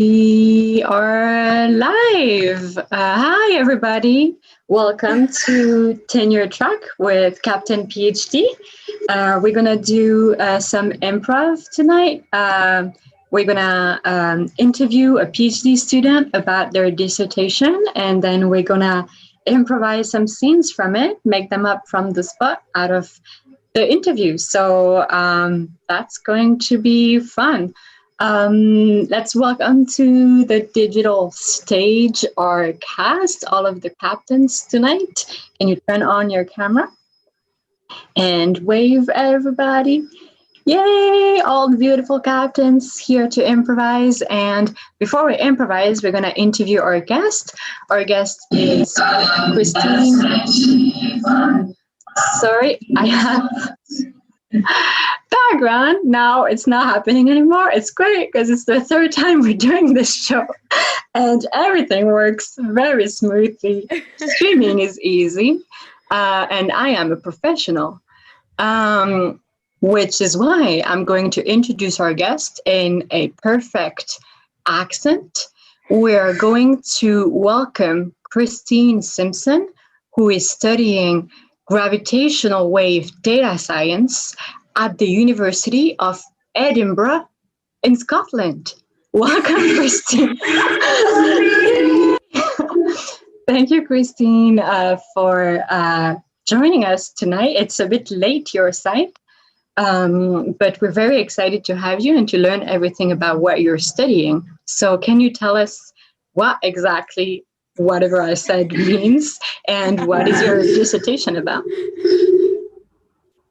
We are live. Hi, everybody. Welcome to Tenure Track with Captain PhD. We're going to do some improv tonight. We're going to interview a PhD student about their dissertation, and then we're going to improvise some scenes from it, make them up from the spot out of the interview. So that's going to be fun. Let's welcome to the digital stage our cast, all of the captains tonight. Can you turn on your camera and wave everybody? Yay, all the beautiful captains here to improvise. And before we improvise, we're going to interview our guest. Our guest is Christine. Sorry, I have background. Now it's not happening anymore. It's great because it's the third time we're doing this show and everything works very smoothly. Streaming is easy, and I am a professional, which is why I'm going to introduce our guest in a perfect accent. We're going to welcome Christine Simpson, who is studying Gravitational Wave Data Science at the University of Edinburgh in Scotland. Welcome, Christine. Thank you, Christine, for joining us tonight. It's a bit late your side, but we're very excited to have you and to learn everything about what you're studying. So can you tell us what exactly whatever I said means, and what is your dissertation about?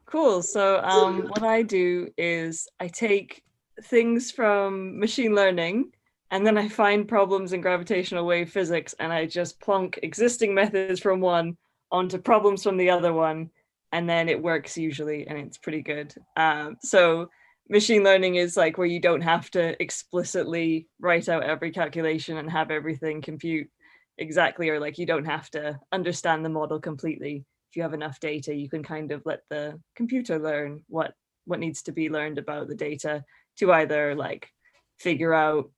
Cool. So what I do is I take things from machine learning and then I find problems in gravitational wave physics and I just plonk existing methods from one onto problems from the other one, and then it works usually and it's pretty good. So machine learning is like where you don't have to explicitly write out every calculation and have everything compute exactly, or like you don't have to understand the model completely. If you have enough data, you can kind of let the computer learn what needs to be learned about the data to either like figure out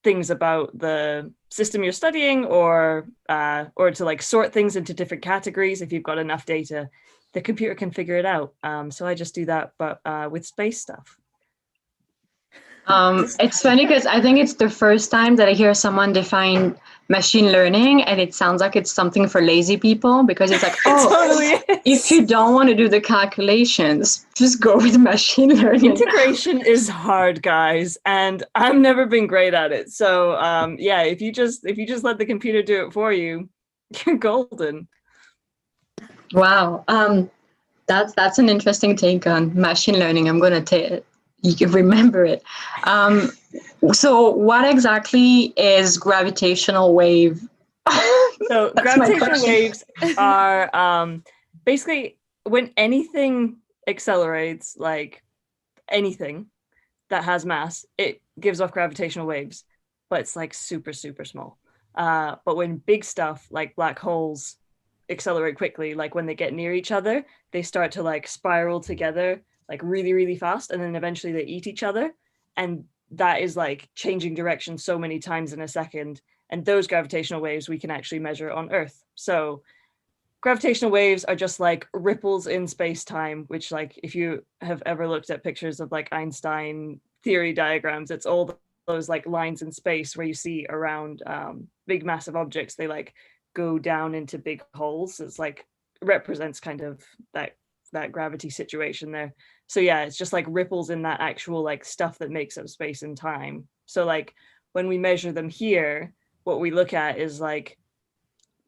things about the system you're studying, or to like sort things into different categories. If you've got enough data, the computer can figure it out. So I just do that, but with space stuff. It's funny because I think it's the first time that I hear someone define machine learning, and it sounds like it's something for lazy people, because it's like, oh, totally if you don't want to do the calculations, just go with machine learning. Integration is hard, guys, and I've never been great at it. So yeah, if you just let the computer do it for you, you're golden. Wow, that's an interesting take on machine learning. I'm going to take it. You can remember it. So what exactly is gravitational wave? So gravitational waves are basically when anything accelerates, like anything that has mass, it gives off gravitational waves, but it's like super, super small. But when big stuff like black holes accelerate quickly, like when they get near each other, they start to like spiral together like really, really fast, and then eventually they eat each other. And that is like changing direction so many times in a second. And those gravitational waves we can actually measure on Earth. So gravitational waves are just like ripples in space-time, which like if you have ever looked at pictures of like Einstein theory diagrams, it's all those like lines in space where you see around big massive objects, they like go down into big holes. It's like represents kind of that gravity situation there. So yeah, it's just like ripples in that actual like stuff that makes up space and time. So like when we measure them here, what we look at is like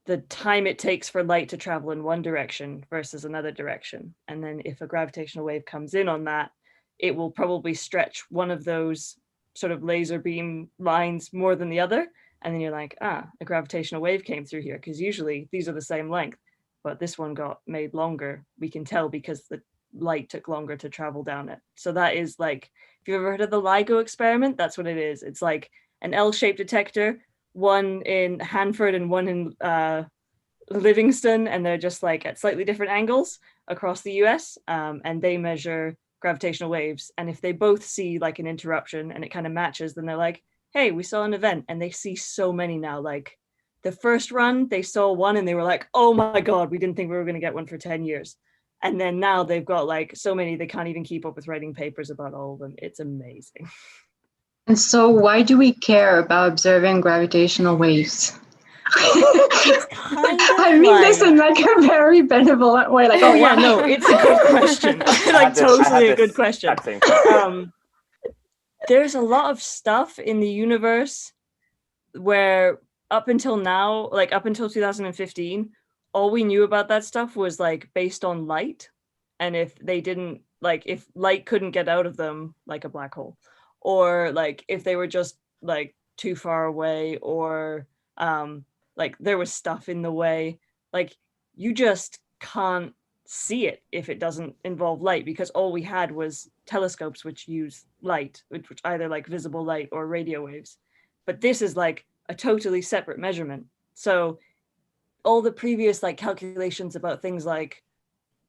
the time it takes for light to travel in one direction versus another direction. And then if a gravitational wave comes in on that, it will probably stretch one of those sort of laser beam lines more than the other. And then you're like, a gravitational wave came through here, because usually these are the same length, but this one got made longer. We can tell because the light took longer to travel down it. So that is like, if you've ever heard of the LIGO experiment, that's what it is. It's like an L-shaped detector, one in Hanford and one in Livingston, and they're just like at slightly different angles across the US, and they measure gravitational waves. And if they both see like an interruption and it kind of matches, then they're like, hey, we saw an event, and they see so many now. Like the first run, they saw one and they were like, oh my God, we didn't think we were going to get one for 10 years. And then now they've got like so many, they can't even keep up with writing papers about all of them. It's amazing. And so why do we care about observing gravitational waves? I mean this in like a very benevolent way. Like, oh yeah, no, it's a good question. Like totally a good question. There's a lot of stuff in the universe where up until now, like up until 2015, all we knew about that stuff was like based on light. And if they didn't, like if light couldn't get out of them, like a black hole, or like if they were just like too far away, or like there was stuff in the way, like you just can't see it if it doesn't involve light, because all we had was telescopes which use light, which either like visible light or radio waves. But this is like a totally separate measurement. So all the previous like calculations about things like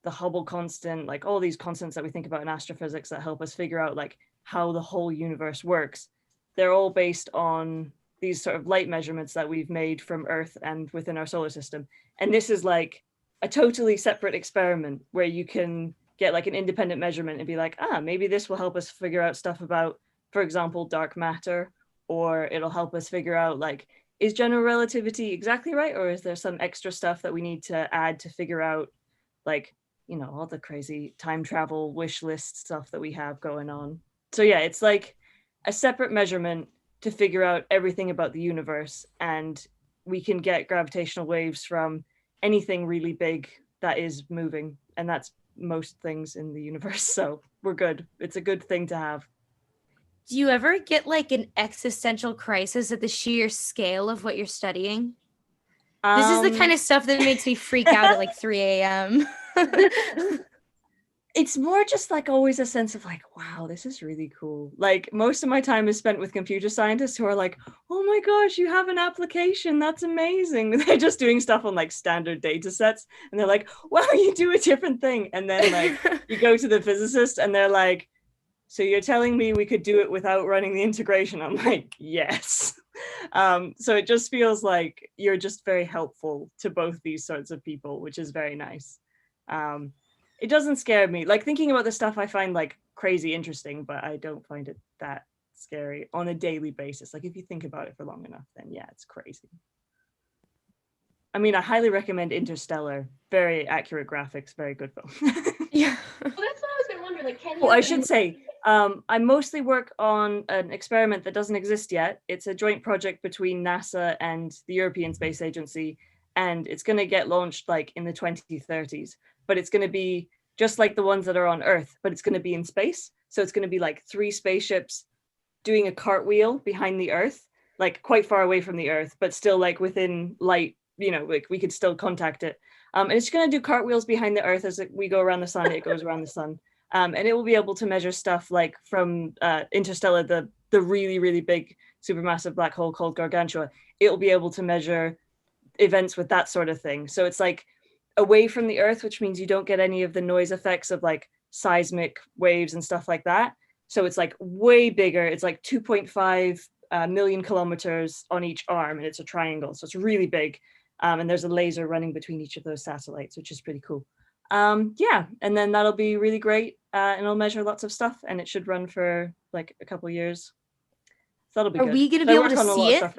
the Hubble constant, like all these constants that we think about in astrophysics that help us figure out like how the whole universe works, they're all based on these sort of light measurements that we've made from Earth and within our solar system. And this is like a totally separate experiment where you can get like an independent measurement and be like, maybe this will help us figure out stuff about, for example, dark matter, or it'll help us figure out like, is general relativity exactly right? Or is there some extra stuff that we need to add to figure out like, you know, all the crazy time travel wish list stuff that we have going on. So yeah, it's like a separate measurement to figure out everything about the universe, and we can get gravitational waves from anything really big that is moving, and that's most things in the universe. So we're good. It's a good thing to have. Do you ever get like an existential crisis at the sheer scale of what you're studying? This is the kind of stuff that makes me freak out at like 3 a.m. It's more just like always a sense of like, wow, this is really cool. Like most of my time is spent with computer scientists who are like, oh my gosh, you have an application. That's amazing. They're just doing stuff on like standard data sets. And they're like, wow, you do a different thing. And then like you go to the physicist and they're like, so you're telling me we could do it without running the integration? I'm like, yes. So it just feels like you're just very helpful to both these sorts of people, which is very nice. It doesn't scare me. Like thinking about the stuff I find like crazy interesting, but I don't find it that scary on a daily basis. Like if you think about it for long enough, then yeah, it's crazy. I mean, I highly recommend Interstellar. Very accurate graphics, very good film. Yeah. Well, that's what I was gonna wonder. Like, can you? Well, I should say, I mostly work on an experiment that doesn't exist yet. It's a joint project between NASA and the European Space Agency, and it's going to get launched like in the 2030s. But it's going to be just like the ones that are on Earth, but it's going to be in space. So it's going to be like 3 spaceships doing a cartwheel behind the Earth, like quite far away from the Earth, but still like within light, you know, like we could still contact it. And it's going to do cartwheels behind the Earth as we go around the sun, it goes around the sun. And it will be able to measure stuff like from Interstellar, the really, really big supermassive black hole called Gargantua. It will be able to measure events with that sort of thing. So it's like away from the Earth, which means you don't get any of the noise effects of like seismic waves and stuff like that. So it's like way bigger. It's like 2.5 million kilometers on each arm, and it's a triangle. So it's really big. And there's a laser running between each of those satellites, which is pretty cool. Yeah, and then that'll be really great. And it'll measure lots of stuff, and it should run for like a couple of years. So that'll be good. Are we going to be able to see it?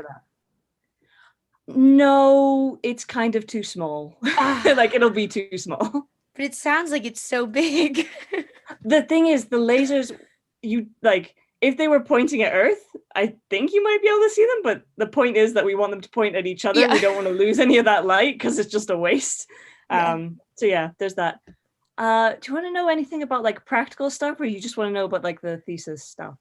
No, it's kind of too small. Like it'll be too small. But it sounds like it's so big. The thing is, the lasers, you like, if they were pointing at Earth, I think you might be able to see them. But the point is that we want them to point at each other. Yeah. We don't want to lose any of that light because it's just a waste. Yeah. So yeah, there's that. Do you want to know anything about like practical stuff, or you just want to know about like the thesis stuff?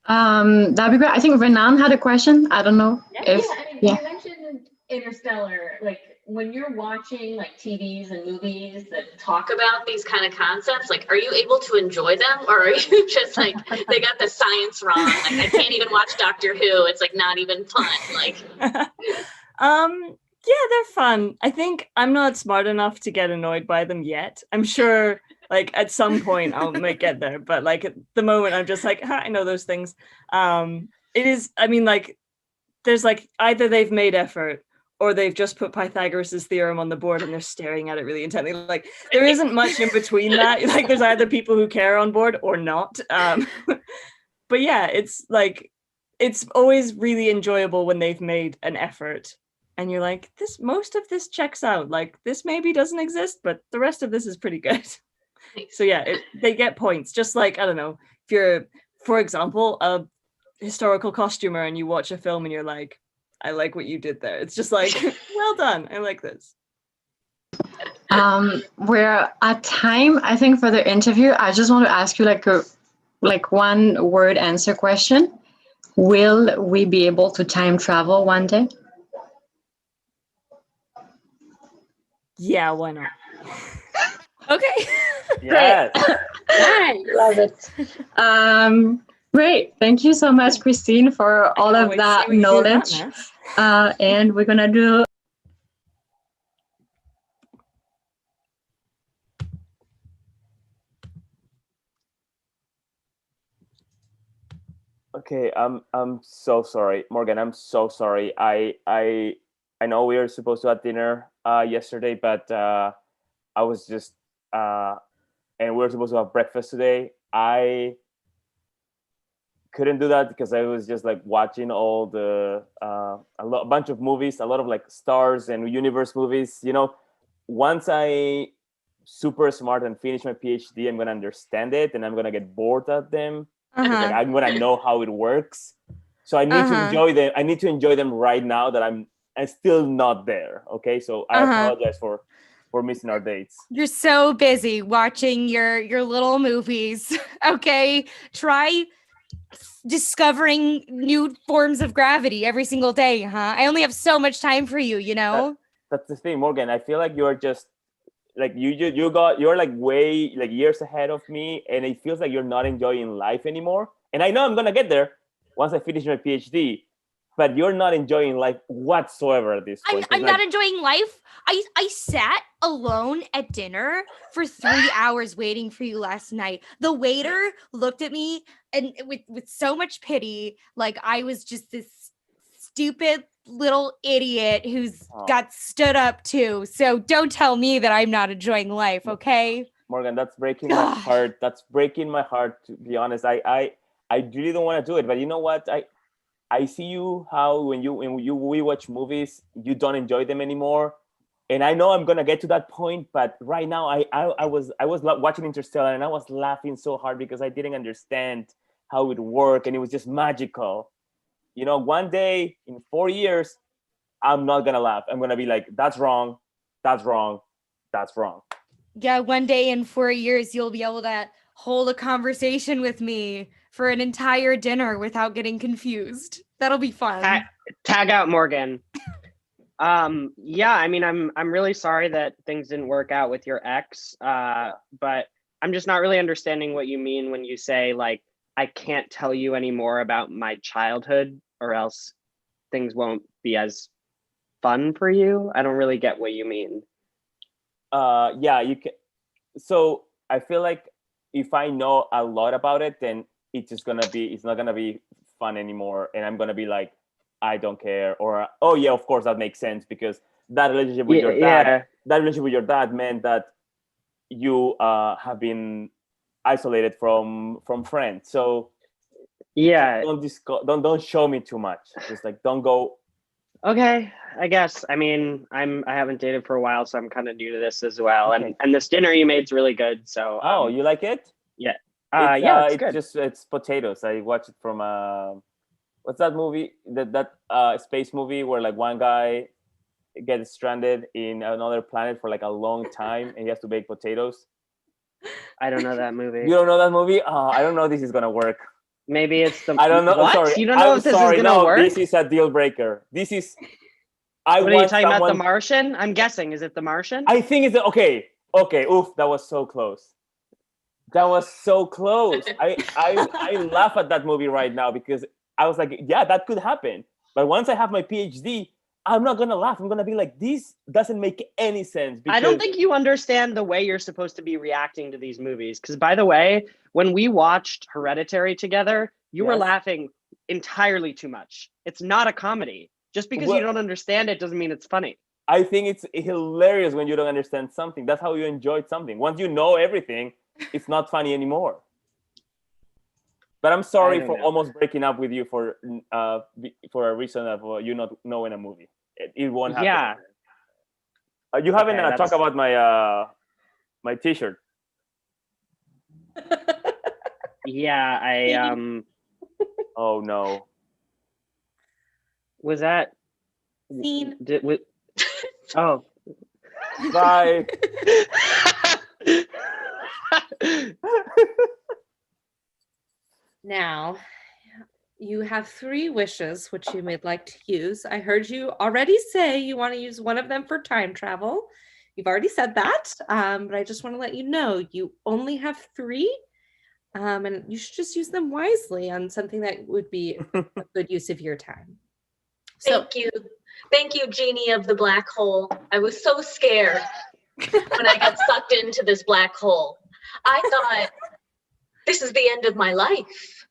That'd be great. I think Renan had a question. I don't know if you mentioned Interstellar. Like when you're watching like TVs and movies that talk about these kind of concepts, like are you able to enjoy them, or are you just like they got the science wrong? Like I can't even watch Doctor Who. It's like not even fun. Like yeah, they're fun. I think I'm not smart enough to get annoyed by them yet. I'm sure like at some point I might get there, but like at the moment I'm just like, I know those things. it is, I mean, like, there's like either they've made effort or they've just put Pythagoras's theorem on the board and they're staring at it really intently. Like, there isn't much in between that. Like, there's either people who care on board or not. But yeah, it's like, it's always really enjoyable when they've made an effort and you're like, most of this checks out. Like, this maybe doesn't exist, but the rest of this is pretty good. So yeah, they get points. Just like, I don't know, if you're, for example, a historical costumer and you watch a film and you're like, I like what you did there. It's just like, well done. I like this. We're at time, I think, for the interview. I just want to ask you like one word answer question. Will we be able to time travel one day? Yeah, why not? Okay. Yes. Love it. Great. Thank you so much, Christine, for all of that knowledge. And we're going to do Okay, I'm so sorry, Morgan. I'm so sorry. I know we were supposed to have dinner yesterday, but I was just and we were supposed to have breakfast today. I couldn't do that because I was just like watching all the a bunch of movies, a lot of like stars and universe movies. You know, once I super smart and finish my PhD, I'm gonna understand it, and I'm gonna get bored at them. Like, I'm gonna know how it works. So I need to enjoy them. I need to enjoy them right now that I'm still not there. Okay, so I apologize for missing our dates. You're so busy watching your little movies. Okay, try discovering new forms of gravity every single day, huh? I only have so much time for you, you know. That's the thing, Morgan. I feel like you're just like you're like way like years ahead of me, and it feels like you're not enjoying life anymore. And I know I'm gonna get there once I finish my PhD, but you're not enjoying life whatsoever at this point. I'm not enjoying life. I sat alone at dinner for 3 hours waiting for you last night. The waiter looked at me and with so much pity, like I was just this stupid little idiot who's got stood up too. So don't tell me that I'm not enjoying life, okay? Morgan, that's breaking my heart. That's breaking my heart, to be honest. I really don't want to do it, but you know what? I see you how when we watch movies, you don't enjoy them anymore. And I know I'm gonna get to that point, but right now I was watching Interstellar and I was laughing so hard because I didn't understand how it worked, and it was just magical. You know, one day in 4 years, I'm not gonna laugh. I'm gonna be like, that's wrong, that's wrong, that's wrong. Yeah, one day in 4 years, you'll be able to hold a conversation with me for an entire dinner without getting confused. That'll be fun. Tag out Morgan. Yeah, I mean, I'm really sorry that things didn't work out with your ex, but I'm just not really understanding what you mean when you say, like, I can't tell you any more about my childhood or else things won't be as fun for you. I don't really get what you mean. Yeah, you can. So I feel like if I know a lot about it, then it's not gonna be fun anymore, and I'm gonna be like, I don't care, or oh yeah, of course that makes sense because that relationship with your dad, that relationship with your dad meant that you have been isolated from friends. So yeah, don't show me too much. Just like don't go. Okay, I guess. I mean, I haven't dated for a while, so I'm kind of new to this as well. Okay. And this dinner you made's really good. So you like it? Yeah. It's good. It's potatoes. I watched it from what's that movie? That space movie where like one guy gets stranded in another planet for like a long time and he has to bake potatoes. I don't know that movie. You don't know that movie? I don't know if this is gonna work. Maybe it's the. I don't know. What? Sorry. You don't know if this is gonna work? This is a deal breaker. This is. What are you talking about? The Martian? I'm guessing. Is it The Martian? I think it's okay. Oof, that was so close. That was so close. I laugh at that movie right now because I was like, yeah, that could happen. But once I have my PhD, I'm not gonna laugh. I'm gonna be like, this doesn't make any sense. I don't think you understand the way you're supposed to be reacting to these movies. Because by the way, when we watched Hereditary together, you were laughing entirely too much. It's not a comedy. Just because you don't understand it doesn't mean it's funny. I think it's hilarious when you don't understand something. That's how you enjoyed something. Once you know everything, it's not funny anymore. But I'm sorry for almost breaking up with you for a reason of you not knowing a movie. It won't happen. Yeah. You haven't talked about my T-shirt. Yeah, I Oh no. Was that Scene. Oh. Bye. Now, you have 3 wishes which you may like to use. I heard you already say you want to use one of them for time travel. You've already said that, but I just want to let you know you only have 3, and you should just use them wisely on something that would be a good use of your time. Thank you, Genie of the black hole. I was so scared when I got sucked into this black hole. I thought, this is the end of my life.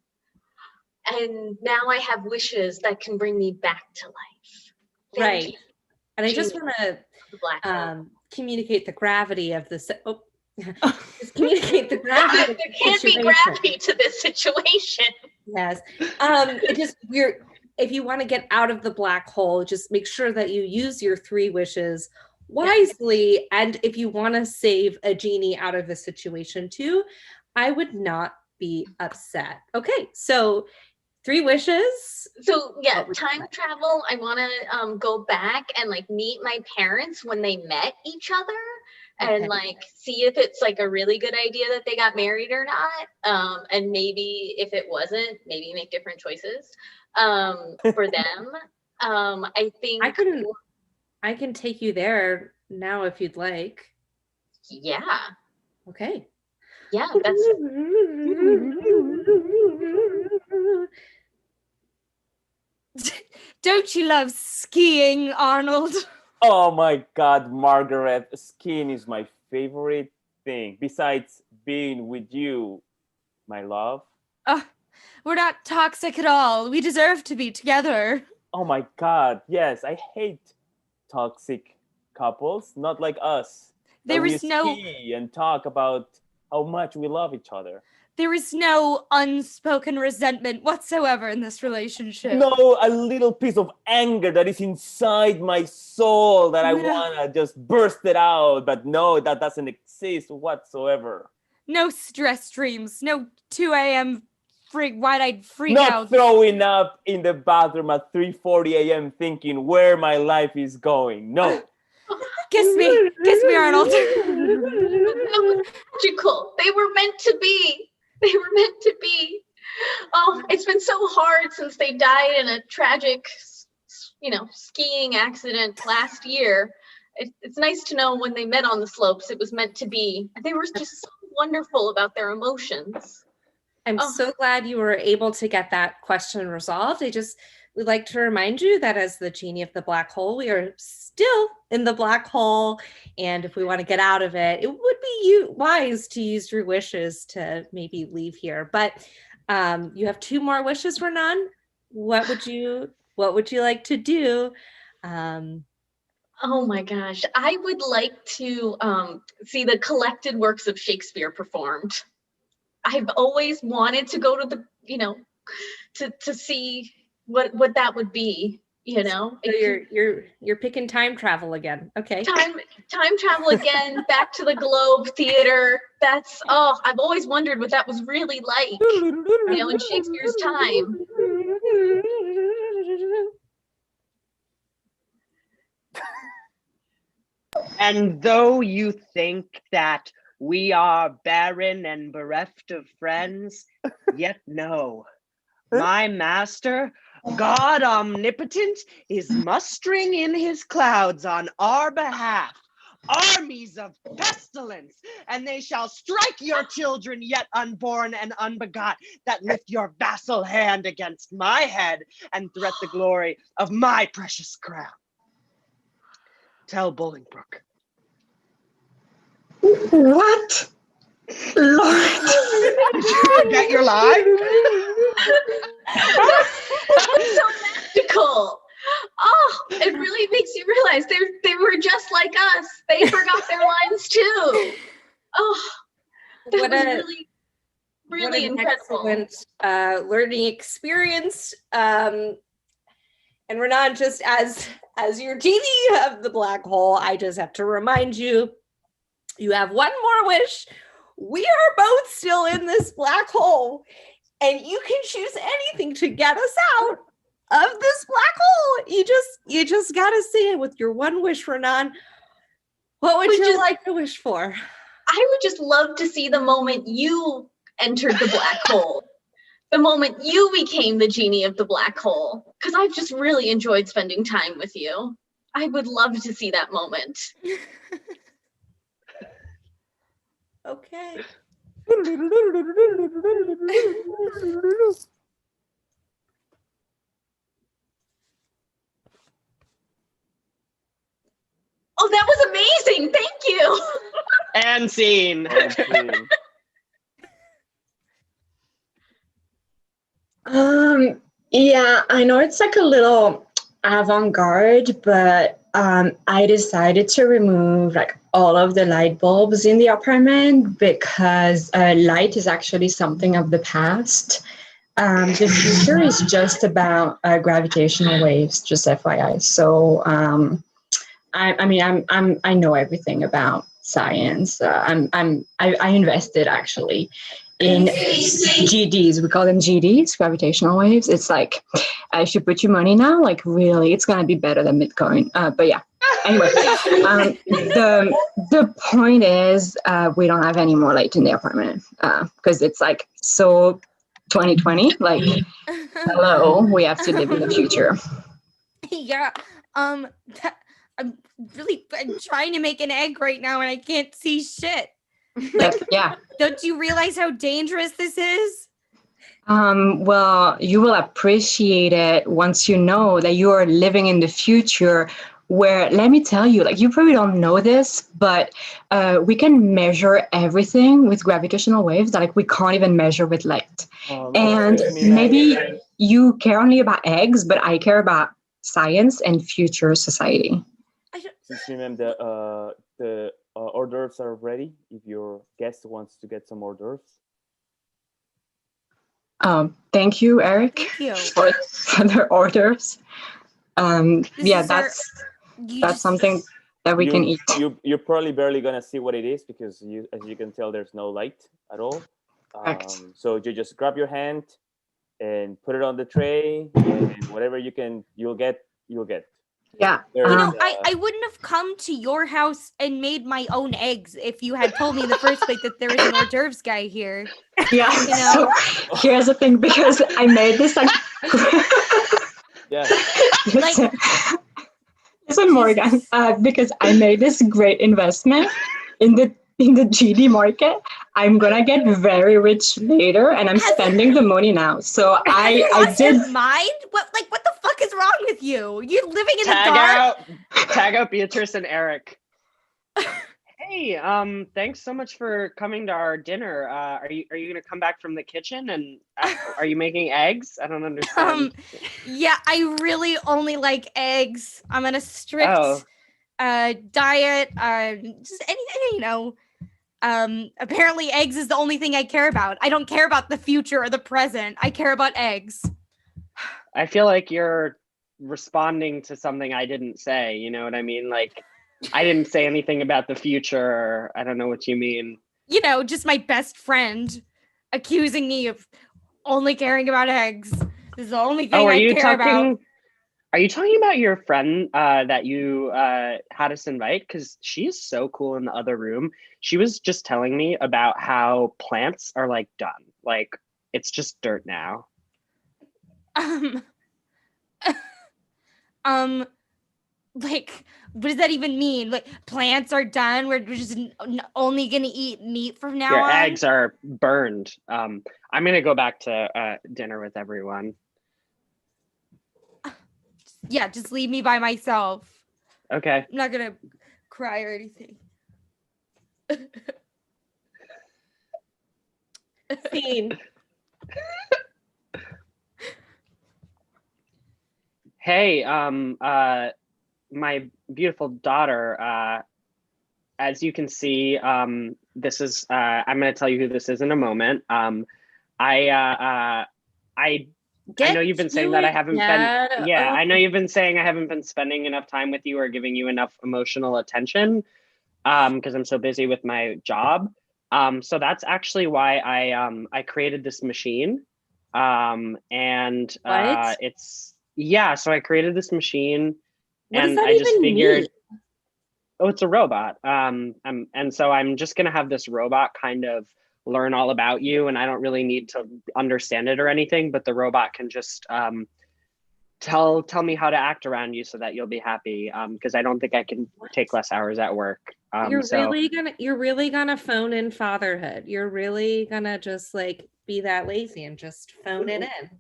And now I have wishes that can bring me back to life. Thank you, and I just want to communicate the gravity of this. Just communicate the gravity. There can't be gravity to this situation. Yes. If you want to get out of the black hole, just make sure that you use your 3 wishes wisely. And if you want to save a genie out of the situation too, I would not be upset. Okay, so 3 wishes. So yeah, time travel. I want to go back and like meet my parents when they met each other. And like see if it's like a really good idea that they got married or not. And maybe if it wasn't, maybe make different choices for them. I think I can take you there now if you'd like. Yeah. Okay. Yeah, that's Don't you love skiing, Arnold? Oh my God, Margaret, skiing is my favorite thing. Besides being with you, my love. We're not toxic at all. We deserve to be together. Oh my God, yes, I hate toxic couples, not like us. There is ski and talk about how much we love each other. There is no unspoken resentment whatsoever in this relationship. No, a little piece of anger that is inside my soul that I want to just burst it out. But no, that doesn't exist whatsoever. No stress dreams. No 2 a.m. wide-eyed freak Not out. Throwing up in the bathroom at 3:40 a.m. thinking where my life is going. No. Kiss me, Arnold. Magical. They were meant to be. They were meant to be. Oh, it's been so hard since they died in a tragic, skiing accident last year. It's nice to know when they met on the slopes, it was meant to be. They were just so wonderful about their emotions. I'm so glad you were able to get that question resolved. We'd like to remind you that as the genie of the black hole, we are still in the black hole. And if we want to get out of it, it would be wise to use your wishes to maybe leave here. But you have 2 more wishes, Renan. What would you like to do? Oh my gosh. I would like to see the collected works of Shakespeare performed. I've always wanted to go to the, to see what that would be, So you're picking time travel again. Okay. Time travel again, back to the Globe Theater. That's I've always wondered what that was really like, in Shakespeare's time. And though you think that we are barren and bereft of friends, yet no. My master, God omnipotent, is mustering in his clouds on our behalf armies of pestilence, and they shall strike your children yet unborn and unbegot that lift your vassal hand against my head and threat the glory of my precious crown. Tell Bolingbroke. What? Lord. Got your live? That was so magical. Oh, it really makes you realize they were just like us. They forgot their lines too. Oh, that What was a- really, really what an incredible. excellent learning experience. And Renan, just as your genie of the black hole, I just have to remind you, you have one more wish. We are both still in this black hole, and you can choose anything to get us out of this black hole. You just gotta say it with your one wish, Renan. What would you like to wish for? I would just love to see the moment you entered the black hole, the moment you became the genie of the black hole, because I've just really enjoyed spending time with you. I would love to see that moment. Okay. Oh, that was amazing. Thank you. And scene. Yeah, I know it's like a little avant-garde, but I decided to remove like all of the light bulbs in the apartment because light is actually something of the past. The future is just about gravitational waves, just FYI. So I know everything about science. I invested actually in GDs. We call them GDs, gravitational waves. It's like, if you put your money now, like really, it's gonna be better than Bitcoin. But yeah. Anyway, the point is, we don't have any more light in the apartment because it's like so 2020. Like, hello, we have to live in the future. Yeah. I'm trying to make an egg right now and I can't see shit. Like, yeah. Don't you realize how dangerous this is? Well, you will appreciate it once you know that you are living in the future where, let me tell you, like, you probably don't know this, but we can measure everything with gravitational waves that like we can't even measure with light. And maybe you care only about eggs, but I care about science and future society. Just remember the hors d'oeuvres are ready if your guest wants to get some hors d'oeuvres. Thank you, Eric, Thank you. for the orders. Yeah, that's something that we can eat. You're probably barely gonna see what it is because as you can tell, there's no light at all. So you just grab your hand and put it on the tray, and whatever you'll get. Yeah. I wouldn't have come to your house and made my own eggs if you had told me in the first place that there was an hors d'oeuvres guy here. Yeah. You know? So here's the thing, because I made this like. Yeah. Listen, Morgan, because I made this great investment in the GD market. I'm gonna get very rich later, and I'm spending the money now. So I did. Your mind? What the fuck is wrong with you? You're living in the dark. Tag out Beatrice and Eric. Hey, thanks so much for coming to our dinner. Are you gonna come back from the kitchen and are you making eggs? I don't understand. Yeah, I really only like eggs. I'm on a strict diet. Just anything, you know. Apparently eggs is the only thing I care about. I don't care about the future or the present. I care about eggs. I feel like you're responding to something I didn't say. You know what I mean? Like, I didn't say anything about the future. Or I don't know what you mean. You know, just my best friend accusing me of only caring about eggs. This is the only thing I care about. Are you talking about your friend that you had us invite? Because she's so cool in the other room. She was just telling me about how plants are like done. Like, it's just dirt now. Like, what does that even mean? Like, plants are done. We're just only gonna eat meat from now on. Your eggs are burned. I'm gonna go back to dinner with everyone. Yeah, just leave me by myself. Okay. I'm not gonna cry or anything. Scene. Hey, my beautiful daughter, as you can see, this is, I'm going to tell you who this is in a moment. I know you've been saying that I haven't been, I know you've been saying I haven't been spending enough time with you or giving you enough emotional attention because I'm so busy with my job. So that's actually why I created this machine. So I created this machine and I just figured, oh, it's a robot. And so I'm just gonna have this robot kind of learn all about you, and I don't really need to understand it or anything, but the robot can just tell me how to act around you so that you'll be happy. Because I don't think I can take less hours at work. You're really gonna phone in fatherhood. You're really gonna just like be that lazy and just phone it in.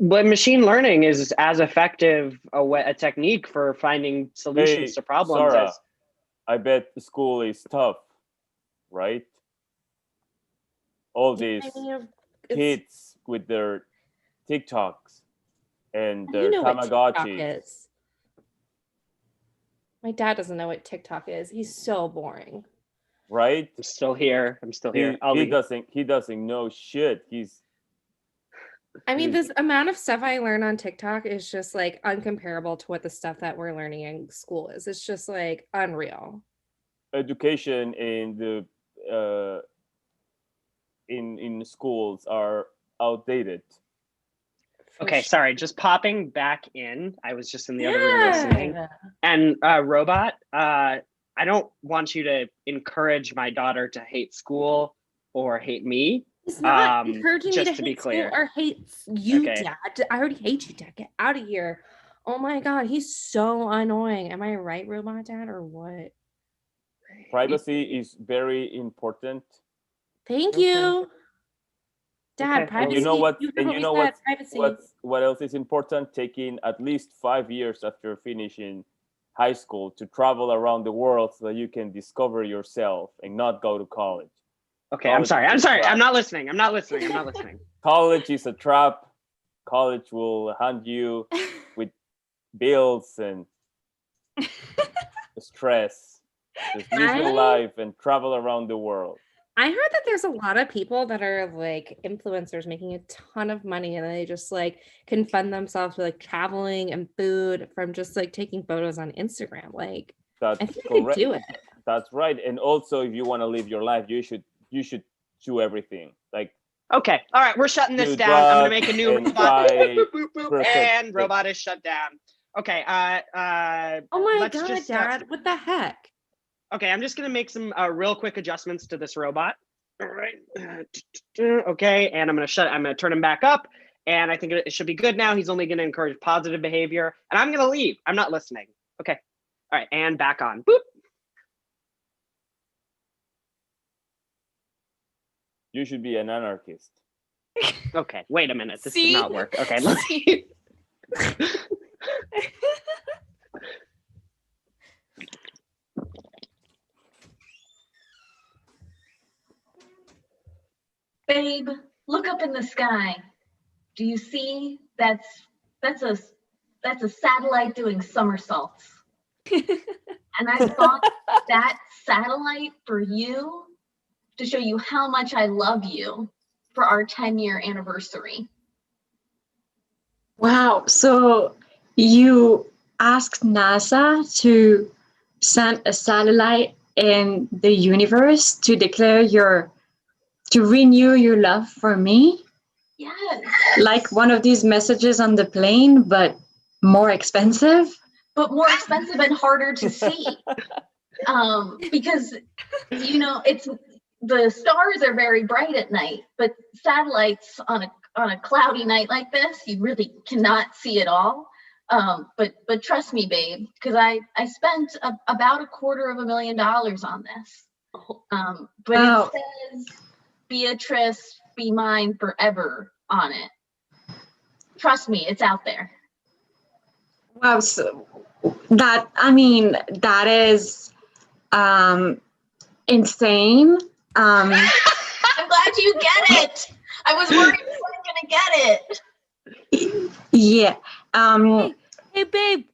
But machine learning is as effective a technique for finding solutions to problems. Sarah, I bet school is tough, right? All these kids with their TikToks and their Tamagotchis. My dad doesn't know what TikTok is. He's so boring. Right? I'm still here. He doesn't know shit. This amount of stuff I learn on TikTok is just like uncomparable to what the stuff that we're learning in school is. It's just like unreal. Education in the in schools are outdated. Okay, sorry, just popping back in. I was just in the other room listening. And robot, I don't want you to encourage my daughter to hate school or hate me. He's not encouraging me to be hate clear. School or hate you, okay. Dad. I already hate you, Dad. Get out of here. Oh my God, he's so annoying. Am I right, robot dad, or what? Privacy is very important. Thank you. Dad, privacy. And you know what else is important? Taking at least 5 years after finishing high school to travel around the world so that you can discover yourself and not go to college. Okay, I'm sorry. I'm not listening. College is a trap. College will hand you with bills and stress. Just live your life and travel around the world. I heard that there's a lot of people that are like influencers making a ton of money and they just like can fund themselves with like traveling and food from just like taking photos on Instagram. Like that's I think you could do it. That's right. And also if you want to live your life, you should do everything. Like okay, all right, we're shutting this down. I'm gonna make a new robot. And robot is shut down. Okay. Oh my God, Dad! What the heck? Okay, I'm just gonna make some real quick adjustments to this robot. All right. Okay, and I'm gonna turn him back up, and I think it should be good now. He's only gonna encourage positive behavior, and I'm gonna leave. I'm not listening. Okay. All right, and back on. Boop. You should be an anarchist. Okay, wait a minute. This did not work. Okay, let's see. Babe, look up in the sky. Do you see that's a satellite doing somersaults? And I bought that satellite for you to show you how much I love you for our 10-year anniversary. Wow, so you asked NASA to send a satellite in the universe to to renew your love for me? Yes. Like one of these messages on the plane, but more expensive? But more expensive and harder to see. Because, it's the stars are very bright at night, but satellites on a cloudy night like this, you really cannot see it all. But trust me, babe, because I spent about $250,000 on this. But wow. It says, Beatrice, be mine forever on it. Trust me, it's out there. Wow, so that is insane. I'm glad did you get it? I was worried you weren't gonna get it. Yeah. Hey babe,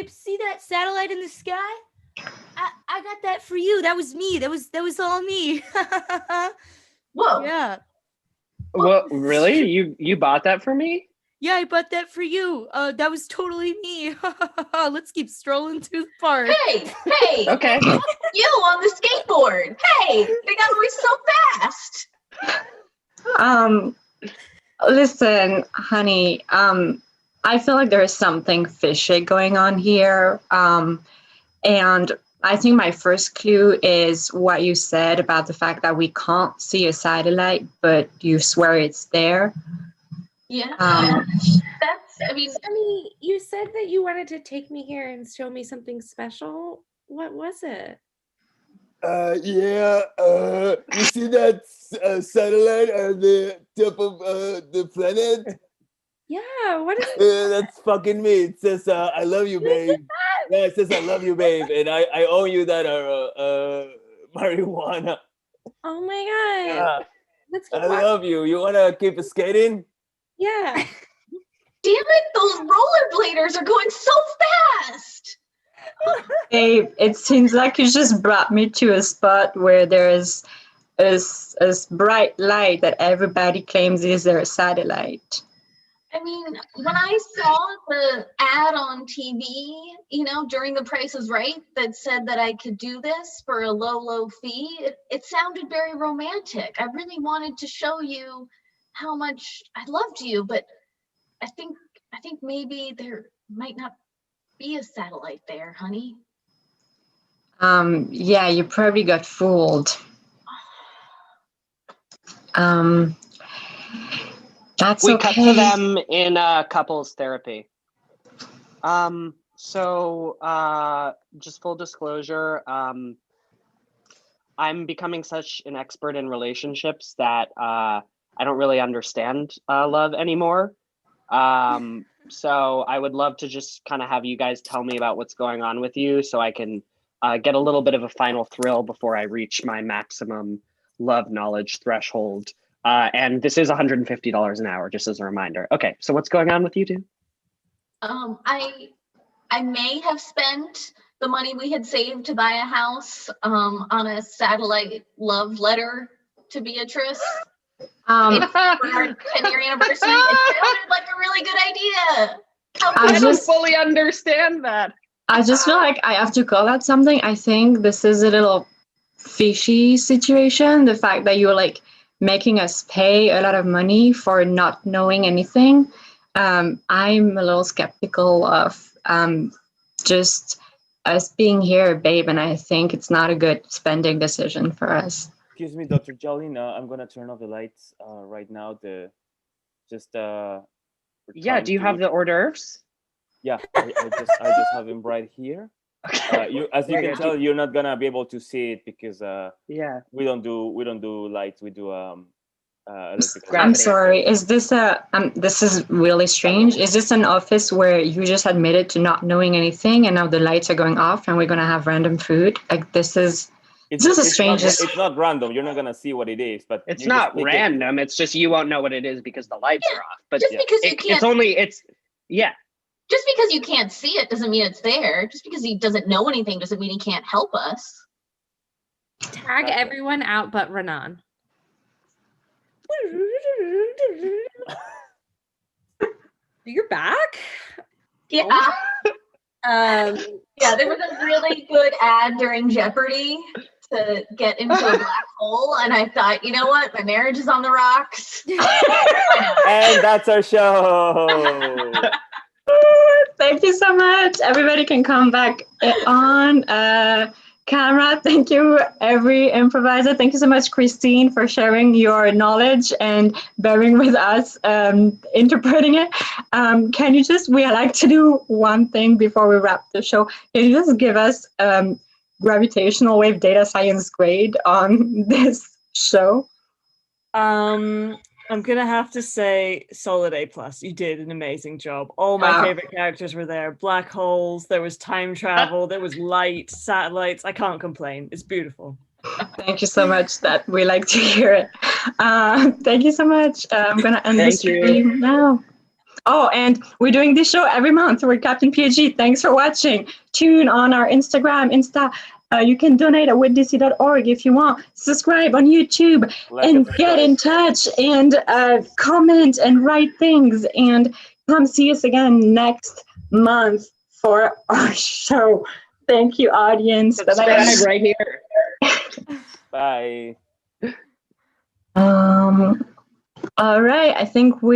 see that satellite in the sky? I got that for you. That was me. That was all me. Whoa. Yeah. Well, really? You bought that for me? Yeah, I bought that for you. That was totally me. Let's keep strolling through the park. Hey. Okay. You on the skateboard. Hey, they got away so fast. Listen, honey, I feel like there is something fishy going on here. And I think my first clue is what you said about the fact that we can't see a satellite, but you swear it's there. Yeah. Honey, you said that you wanted to take me here and show me something special. What was it? Yeah, you see that satellite on the top of the planet? Yeah, what is it? That's fucking me. It says, I love you, babe. Yeah, it says, I love you, babe. And I owe you that marijuana. Oh my god. Yeah. Let's keep I love you. You want to keep skating? Yeah. Damn it, those rollerbladers are going so fast. Babe, it seems like you just brought me to a spot where there's a bright light that everybody claims is their satellite. I mean, when I saw the ad on TV, during The Price is Right, that said that I could do this for a low fee, it sounded very romantic. I really wanted to show you how much I loved you, but I think maybe there might not be a satellite there, honey. Yeah, you probably got fooled. That's We okay. cut to them in couples therapy. So just full disclosure, I'm becoming such an expert in relationships that I don't really understand love anymore. So I would love to just kind of have you guys tell me about what's going on with you so I can get a little bit of a final thrill before I reach my maximum love knowledge threshold. And this is $150 an hour, just as a reminder. Okay, so what's going on with you two? I may have spent the money we had saved to buy a house on a satellite love letter to Beatrice. For our 10-year anniversary. It sounded like a really good idea. I don't fully understand that. I just feel like I have to call out something. I think this is a little fishy situation. The fact that you're like making us pay a lot of money for not knowing anything. I'm a little skeptical of just us being here, babe, and I think it's not a good spending decision for us. Excuse me, Dr. Jolene. I'm gonna turn off the lights right now. Yeah, do you have the hors d'oeuvres? Yeah, I just have him right here. As you can tell, you're not gonna be able to see it because we don't do lights. We do I'm sorry. Is this this is really strange. Is this an office where you just admitted to not knowing anything and now the lights are going off and we're gonna have random food? Like this is strange. It's not random. You're not gonna see what it is, but it's not random. It's just you won't know what it is because the lights are off. But just because you can't. Just because you can't see it doesn't mean it's there. Just because he doesn't know anything doesn't mean he can't help us. Tag everyone out but Renan. You're back? Yeah. Yeah, there was a really good ad during Jeopardy to get into a black hole, and I thought, you know what, my marriage is on the rocks. And that's our show. Thank you so much. Everybody can come back on camera. Thank you, every improviser. Thank you so much, Christine, for sharing your knowledge and bearing with us interpreting it. Can you we like to do one thing before we wrap the show. Can you just give us Gravitational Wave Data Science grade on this show? I'm gonna have to say solid A+. You did an amazing job. All my favorite characters were there. Black holes, there was time travel, there was light, satellites. I can't complain. It's beautiful. Thank you so much. That we like to hear it. Thank you so much. I'm gonna end the stream now. Oh, and we're doing this show every month. We're Captain PhD. Thanks for watching. Tune on our Insta. You can donate at witdc.org if you want. Subscribe on YouTube and get in touch and comment and write things. And come see us again next month for our show. Thank you, audience. Subscribe right here. Bye. All right. I think we